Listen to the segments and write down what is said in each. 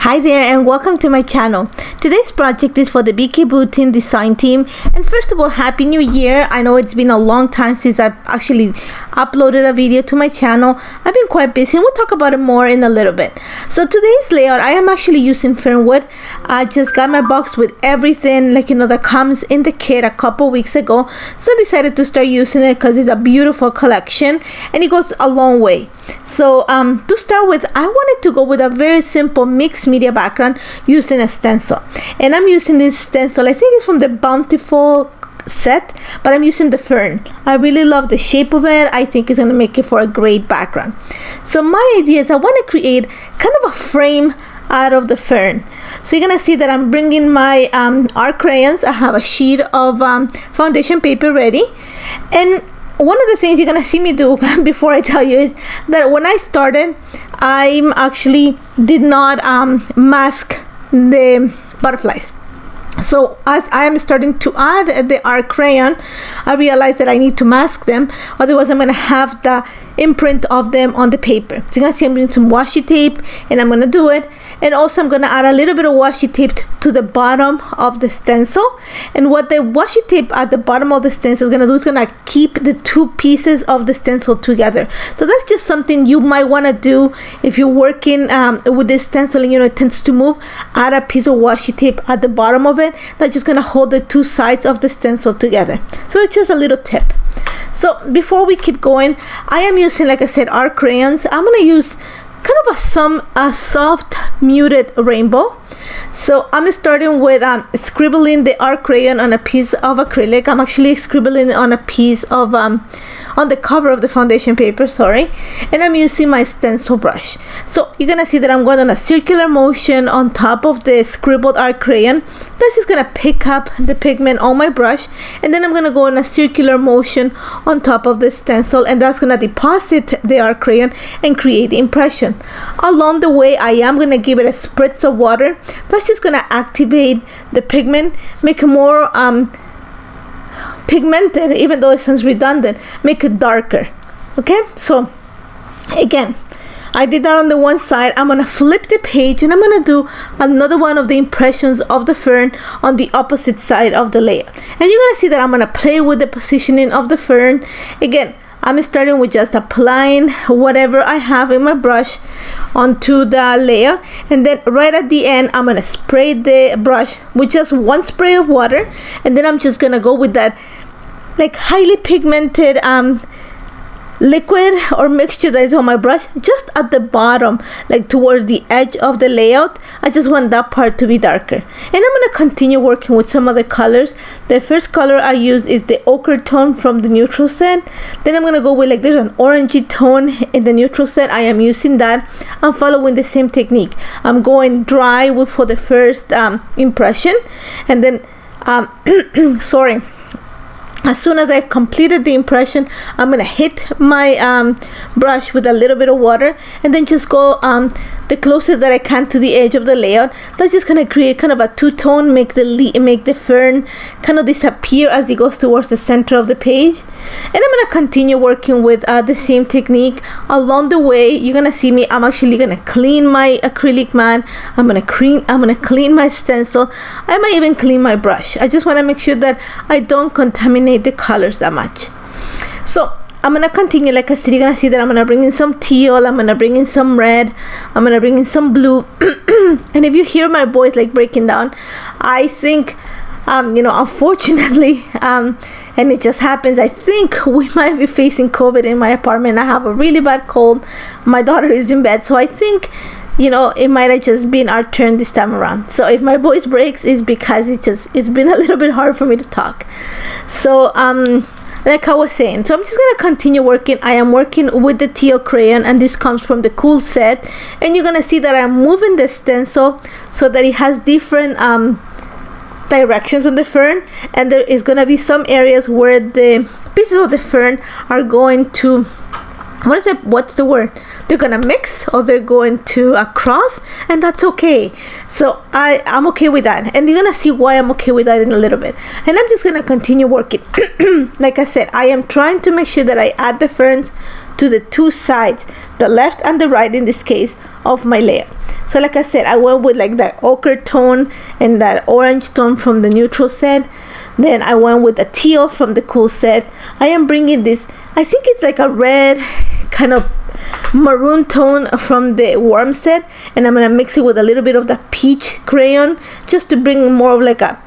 Hi there and welcome to my channel. Today's project is for the Vicki Boutin design team, and first of all, Happy New Year. I know it's been a long time since I've actually uploaded a video to my channel. I've been quite busy and we'll talk about it more in a little bit. So today's layout, I am actually using Fernwood. I just got my box with everything that comes in the kit a couple weeks ago, so I decided to start using it because it's a beautiful collection and it goes a long way. So to start with, I wanted to go with a very simple mixed media background using a stencil, and I'm using this stencil. I think it's from the Bountiful set, but I'm using the fern. I really love the shape of it. I think it's going to make it for a great background. So my idea is I want to create kind of a frame out of the fern. So you're gonna see that I'm bringing my art crayons. I have a sheet of foundation paper ready, and one of the things you're gonna see me do before I tell you is that when I started, I actually did not mask the butterflies. So as I am starting to add the art crayon, I realized that I need to mask them, otherwise I'm going to have the imprint of them on the paper. So you're going to see I'm doing some washi tape, and I'm going to do it. And also I'm going to add a little bit of washi tape to the bottom of the stencil. And what the washi tape at the bottom of the stencil is going to do is going to keep the two pieces of the stencil together. So that's just something you might want to do if you're working with this stencil and it tends to move. Add a piece of washi tape at the bottom of it. That's just going to hold the two sides of the stencil together. So it's just a little tip. So before we keep going, I am using, like I said, art crayons. I'm going to use kind of a soft muted rainbow. So I'm starting with scribbling the art crayon on a piece of acrylic. I'm actually scribbling on a piece of on the cover of the foundation paper, and I'm using my stencil brush. So you're gonna see that I'm going on a circular motion on top of the scribbled art crayon. That's just gonna pick up the pigment on my brush, and then I'm gonna go in a circular motion on top of the stencil, and that's gonna deposit the art crayon and create the impression. Along the way, I am gonna give it a spritz of water. That's just gonna activate the pigment, make it more pigmented, even though it sounds redundant, make it darker. Okay, so again, I did that on the one side. I'm gonna flip the page and I'm gonna do another one of the impressions of the fern on the opposite side of the layer. And you're gonna see that I'm gonna play with the positioning of the fern. Again, I'm starting with just applying whatever I have in my brush onto the layer, and then right at the end I'm gonna spray the brush with just one spray of water, and then I'm just gonna go with that like highly pigmented liquid or mixture that is on my brush just at the bottom, like towards the edge of the layout. I just want that part to be darker, and I'm going to continue working with some other colors. The first color I use is the ochre tone from the neutral set. Then I'm going to go with there's an orangey tone in the neutral set. I am using that. I'm following the same technique. I'm going dry for the first impression, and then as soon as I've completed the impression, I'm gonna hit my brush with a little bit of water, and then just go the closest that I can to the edge of the layout. That's just gonna create kind of a two-tone, make the fern kind of disappear as it goes towards the center of the page. And I'm gonna continue working with the same technique. Along the way, you're gonna see me. I'm actually gonna clean my acrylic mat. I'm gonna clean my stencil. I might even clean my brush. I just want to make sure that I don't contaminate the colors that much. So I'm gonna continue. Like I said, you're gonna see that I'm gonna bring in some teal, I'm gonna bring in some red, I'm gonna bring in some blue. And if you hear my voice breaking down, I think unfortunately, and it just happens, I think we might be facing COVID in my apartment. I have a really bad cold. My daughter is in bed, so I think it might have just been our turn this time around. So if my voice breaks, it's because it's been a little bit hard for me to talk. So like I was saying, so I'm just gonna continue working. I am working with the teal crayon, and this comes from the Cool set, and you're gonna see that I'm moving the stencil so that it has different directions on the fern, and there is gonna be some areas where the pieces of the fern are going to what's the word, they're gonna mix or they're going to cross, and that's okay. So I'm okay with that, and you're gonna see why I'm okay with that in a little bit. And I'm just gonna continue working. Like I said, I am trying to make sure that I add the ferns to the two sides, the left and the right in this case, of my layer. So like I said, I went with like that ochre tone and that orange tone from the neutral set. Then I went with the teal from the cool set. I am bringing this, I think it's like a red kind of maroon tone from the warm set, and I'm gonna mix it with a little bit of the peach crayon just to bring more of like a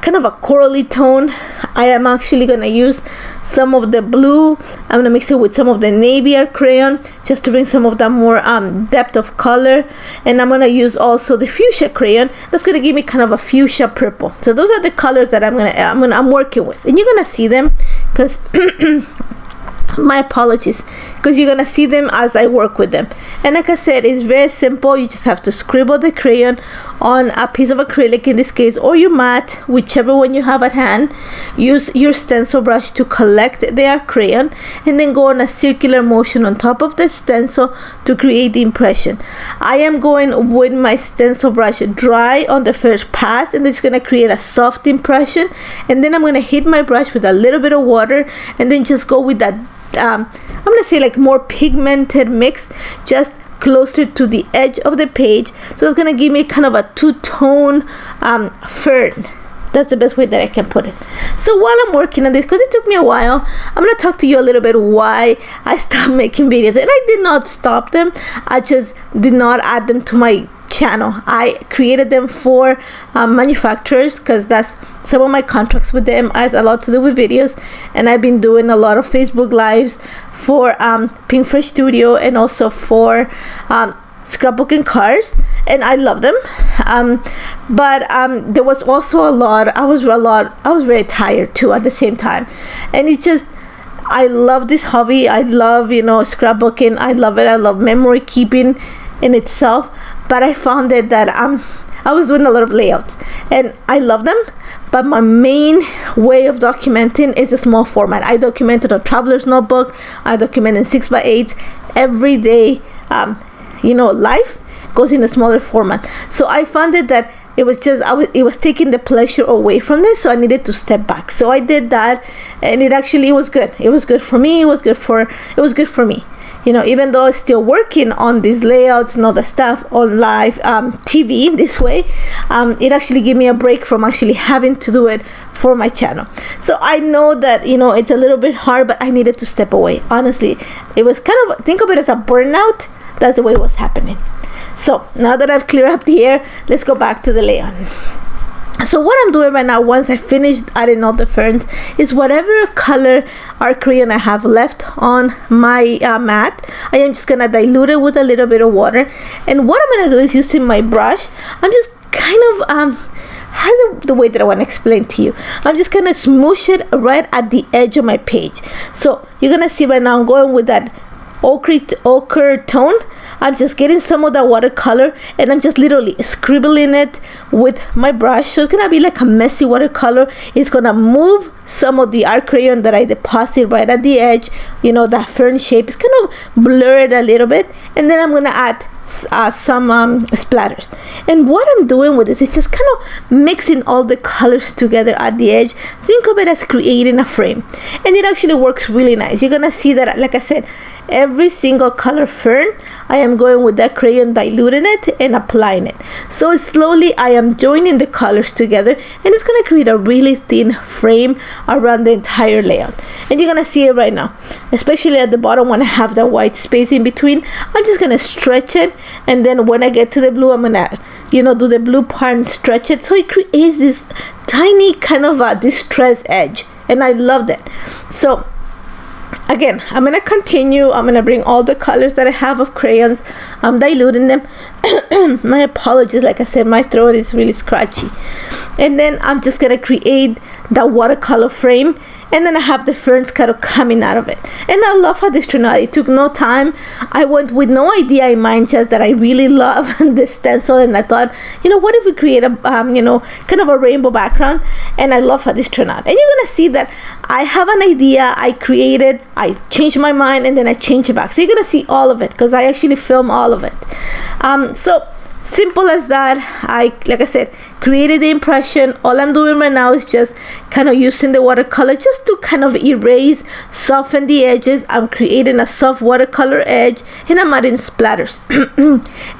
kind of a corally tone. I am actually gonna use some of the blue. I'm gonna mix it with some of the navy crayon just to bring some of that more depth of color, and I'm gonna use also the fuchsia crayon that's gonna give me kind of a fuchsia purple. So those are the colors that I'm working with, and you're gonna see them because my apologies, because you're gonna see them as I work with them. And like I said, it's very simple. You just have to scribble the crayon on a piece of acrylic in this case, or your mat, whichever one you have at hand. Use your stencil brush to collect their crayon, and then go on a circular motion on top of the stencil to create the impression. I am going with my stencil brush dry on the first pass, and it's gonna create a soft impression, and then I'm gonna hit my brush with a little bit of water, and then just go with that I'm gonna say like more pigmented mix just closer to the edge of the page. So it's gonna give me kind of a two-tone fern. That's the best way that I can put it. So while I'm working on this, because it took me a while, I'm gonna talk to you a little bit why I stopped making videos. And I did not stop them, I just did not add them to my channel. I created them for manufacturers, because that's some of my contracts with them has a lot to do with videos, and I've been doing a lot of Facebook lives for Pink Fresh Studio and also for scrapbooking cards, and I love them. But there was also a lot. I was very tired too at the same time, and it's just, I love this hobby. I love scrapbooking. I love it. I love memory keeping in itself. But I found it that I was doing a lot of layouts, and I love them. But my main way of documenting is a small format. I documented a traveler's notebook. I document in 6x8. Every day, life goes in a smaller format. So I found it that it was just it was taking the pleasure away from this. So I needed to step back. So I did that, and it was good. It was good for me. It was good for me. Even though I'm still working on these layouts and all the stuff on live TV this way, it actually gave me a break from actually having to do it for my channel. So I know that, it's a little bit hard, but I needed to step away. Honestly, it was kind of, think of it as a burnout. That's the way it was happening. So now that I've cleared up the air, let's go back to the layout. So what I'm doing right now, once I finished adding all the ferns, is whatever color art crayon I have left on my mat, I am just gonna dilute it with a little bit of water. And what I'm gonna do is, using my brush, I'm just kind of the way that I want to explain to you, I'm just gonna smoosh it right at the edge of my page. So you're gonna see right now I'm going with that ochre tone. I'm just getting some of that watercolor, and I'm just literally scribbling it with my brush. So it's gonna be like a messy watercolor. It's gonna move some of the art crayon that I deposit right at the edge, that fern shape. It's gonna blur it a little bit, and then I'm gonna add some splatters. And what I'm doing with this is just kind of mixing all the colors together at the edge. Think of it as creating a frame, and it actually works really nice. You're gonna see that, like I said, every single color fern, I am going with that crayon, diluting it and applying it. So slowly I am joining the colors together, and it's going to create a really thin frame around the entire layout. And you're going to see it right now, especially at the bottom when I have that white space in between. I'm just going to stretch it, and then when I get to the blue, I'm going to do the blue part and stretch it, so it creates this tiny kind of a distressed edge, and I love that. So again, I'm gonna continue. I'm gonna bring all the colors that I have of crayons. I'm diluting them. My apologies, like I said, my throat is really scratchy. And then I'm just gonna create that watercolor frame, and then I have the ferns kind of coming out of it. And I love how this turned out. It took no time. I went with no idea in mind, just that I really love this stencil, and I thought, you know, what if we create a you know, kind of a rainbow background? And I love how this turned out. And you're gonna see that I have an idea, I created, I changed my mind, and then I changed it back. So you're gonna see all of it because I actually film all of it. So simple as that. Like I said, created the impression. All I'm doing right now is just kind of using the watercolor just to kind of erase, soften the edges. I'm creating a soft watercolor edge, and I'm adding splatters.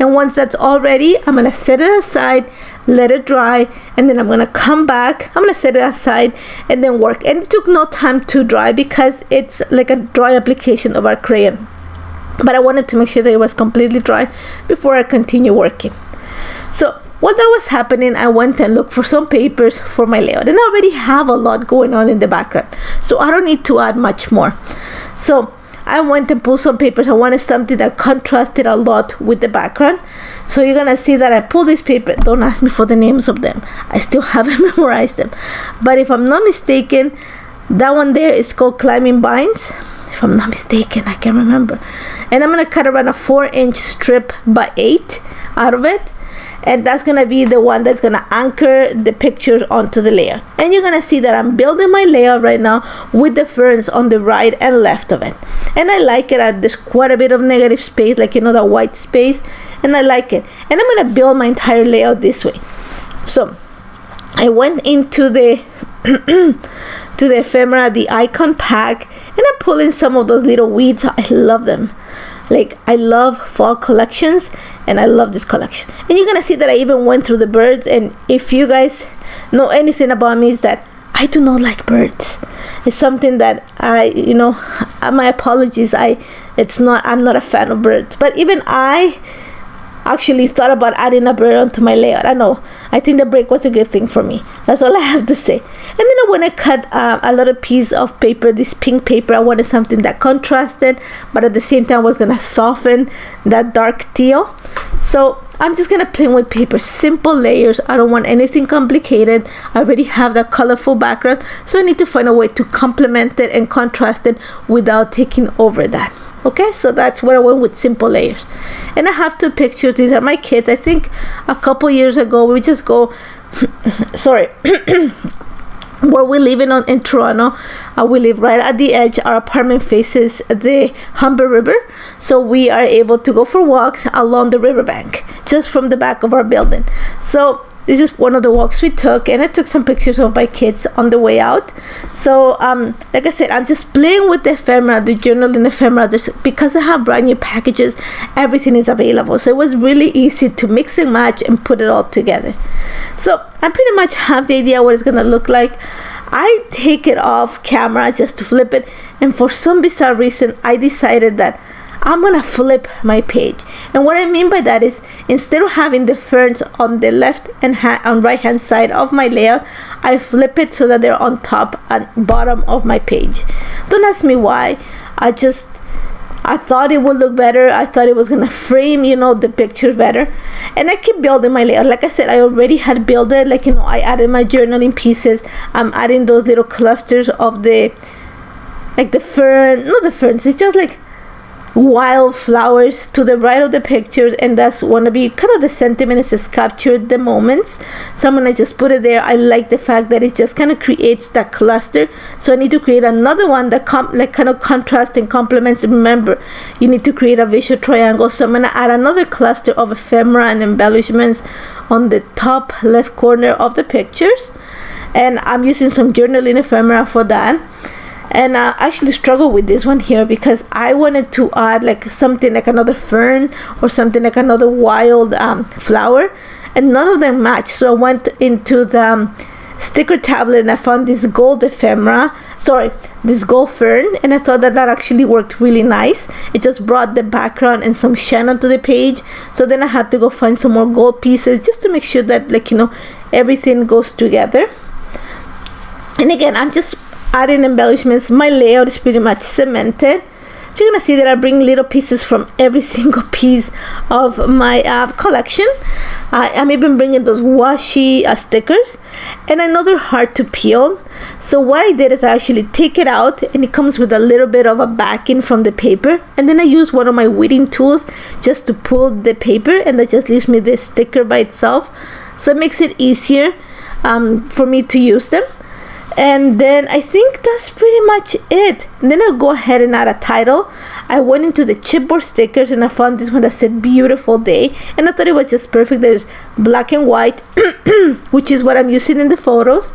And once that's all ready, I'm gonna set it aside, let it dry, and then I'm gonna come back. I'm gonna set it aside and then work. And it took no time to dry because it's like a dry application of our crayon, but I wanted to make sure that it was completely dry before I continue working. So while that was happening, I went and looked for some papers for my layout, and I already have a lot going on in the background, so I don't need to add much more. So I went and pulled some papers. I wanted something that contrasted a lot with the background. So you're gonna see that I pulled this paper. Don't ask me for the names of them, I still haven't memorized them, but if I'm not mistaken, that one there is called Climbing Vines, if I'm not mistaken. I can't remember. And I'm gonna cut around a 4-inch strip by 8 out of it, and that's gonna be the one that's gonna anchor the pictures onto the layout. And you're gonna see that I'm building my layout right now with the ferns on the right and left of it, and I like it. There's quite a bit of negative space, like, you know, the white space, and I like it. And I'm gonna build my entire layout this way. So I went into the to the ephemera, the icon pack, and I'm pulling some of those little weeds. I love them. Like, I love fall collections, and I love this collection. And you're gonna see that I even went through the birds. And if you guys know anything about me, is that I do not like birds. It's something that you know, my apologies, I'm not a fan of birds. But even I actually thought about adding a bird onto my layout. I know, I think the break was a good thing for me. That's all I have to say. And then when I cut a little piece of paper, this pink paper, I wanted something that contrasted, but at the same time was gonna soften that dark teal. So I'm just gonna play with paper, simple layers. I don't want anything complicated. I already have that colorful background, so I need to find a way to complement it and contrast it without taking over that. Okay, so that's what I went with, simple layers. And I have two pictures. These are my kids. I think a couple years ago we just go sorry where we live in Toronto, we live right at the edge. Our apartment faces the Humber River, so we are able to go for walks along the riverbank just from the back of our building. So this is one of the walks we took, and I took some pictures of my kids on the way out. So like I said, I'm just playing with the ephemera, the journaling ephemera. Because I have brand new packages, everything is available, so it was really easy to mix and match and put it all together. So I pretty much have the idea what it's gonna look like. I take it off camera just to flip it, and for some bizarre reason I decided that I'm gonna flip my page. And what I mean by that is, instead of having the ferns on the left and on right hand side of my layout, I flip it so that they're on top and bottom of my page. Don't ask me why. I thought it would look better. I thought it was gonna frame, you know, the picture better. And I keep building my layout. Like I said, I already had built it. Like, you know, I added my journaling pieces. I'm adding those little clusters of the, like the fern, not the ferns, it's just like wildflowers to the right of the pictures, and that's wanna be kind of the sentiment. Is just captured the moments, so I'm gonna just put it there. I like the fact that it just kind of creates that cluster, so I need to create another one that kind of contrasts and complements. Remember, you need to create a visual triangle, so I'm gonna add another cluster of ephemera and embellishments on the top left corner of the pictures, and I'm using some journaling ephemera for that. And I actually struggled with this one here because I wanted to add like something like another fern or something like another wild flower, and none of them matched. So I went into the sticker tablet and I found this gold this gold fern, and I thought that actually worked really nice. It just brought the background and some shine onto the page. So then I had to go find some more gold pieces just to make sure that, like, you know, everything goes together. And again, I'm just adding embellishments. My layout is pretty much cemented, So you're gonna see that I bring little pieces from every single piece of my collection. I'm even bringing those washi stickers, and I know they're hard to peel. So what I did is I actually take it out, and it comes with a little bit of a backing from the paper, and then I use one of my weeding tools just to pull the paper, and that just leaves me the sticker by itself. So it makes it easier for me to use them. And then I think that's pretty much it. And then I'll go ahead and add a title. I went into the chipboard stickers and I found this one that said beautiful day, and I thought it was just perfect. There's black and white which is what I'm using in the photos,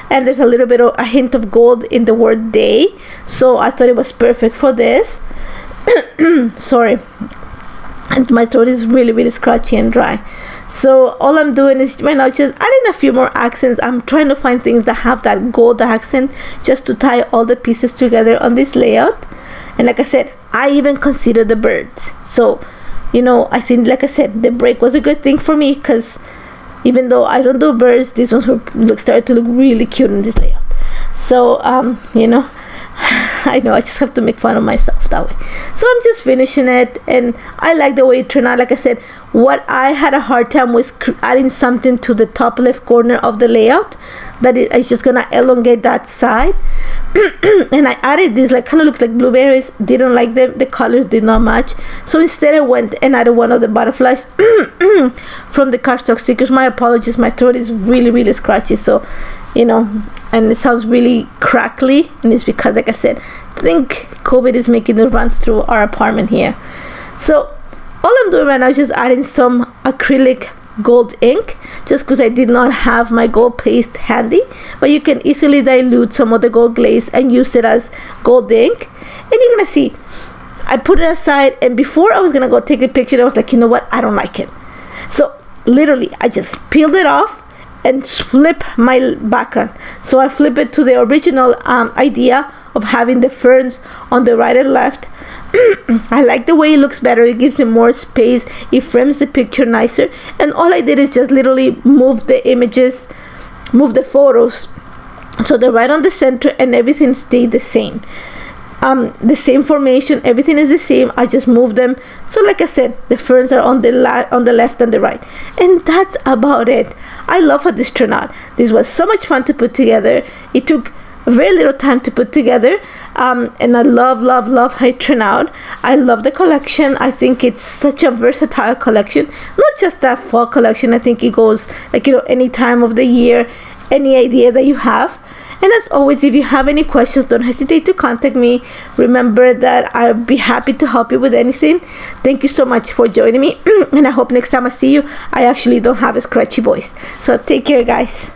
and there's a little bit of a hint of gold in the word day, so I thought it was perfect for this. Sorry, and my throat is really scratchy and dry. So all I'm doing is right now just adding a few more accents. I'm trying to find things that have that gold accent just to tie all the pieces together on this layout. And like I said, I even consider the birds. So, you know, I think, like I said, the break was a good thing for me, because even though I don't do birds, these ones started to look really cute in this layout. So, you know, I know I just have to make fun of myself that way. So I'm just finishing it, and I like the way it turned out. Like I said, what I had a hard time was adding something to the top left corner of the layout that is just gonna elongate that side. And I added this, like, kind of looks like blueberries. Didn't like them, the colors did not match, so instead I went and added one of the butterflies from the cardstock stickers. My apologies, my throat is really scratchy, so you know, and it sounds really crackly, and it's because, like I said, I think COVID is making the runs through our apartment here. So all I'm doing right now is just adding some acrylic gold ink, just because I did not have my gold paste handy, but you can easily dilute some of the gold glaze and use it as gold ink. And you're gonna see I put it aside, and before I was gonna go take a picture, I was like, you know what, I don't like it. So literally I just peeled it off and flip my background. So I flip it to the original idea of having the ferns on the right and left. I like the way it looks better. It gives me more space. It frames the picture nicer. And all I did is just literally move the images, move the photos, so they're right on the center, and everything stayed the same. The same formation, everything is the same. I just moved them. So like I said, the ferns are on the left and the right, and that's about it. I love how this turned out. This was so much fun to put together. It took very little time to put together, and I love how it turned out. I love the collection. I think it's such a versatile collection, not just that fall collection. I think it goes, like, you know, any time of the year, any idea that you have. And as always, if you have any questions, don't hesitate to contact me. Remember that I'll be happy to help you with anything. Thank you so much for joining me, and I hope next time I see you, I actually don't have a scratchy voice. So take care, guys.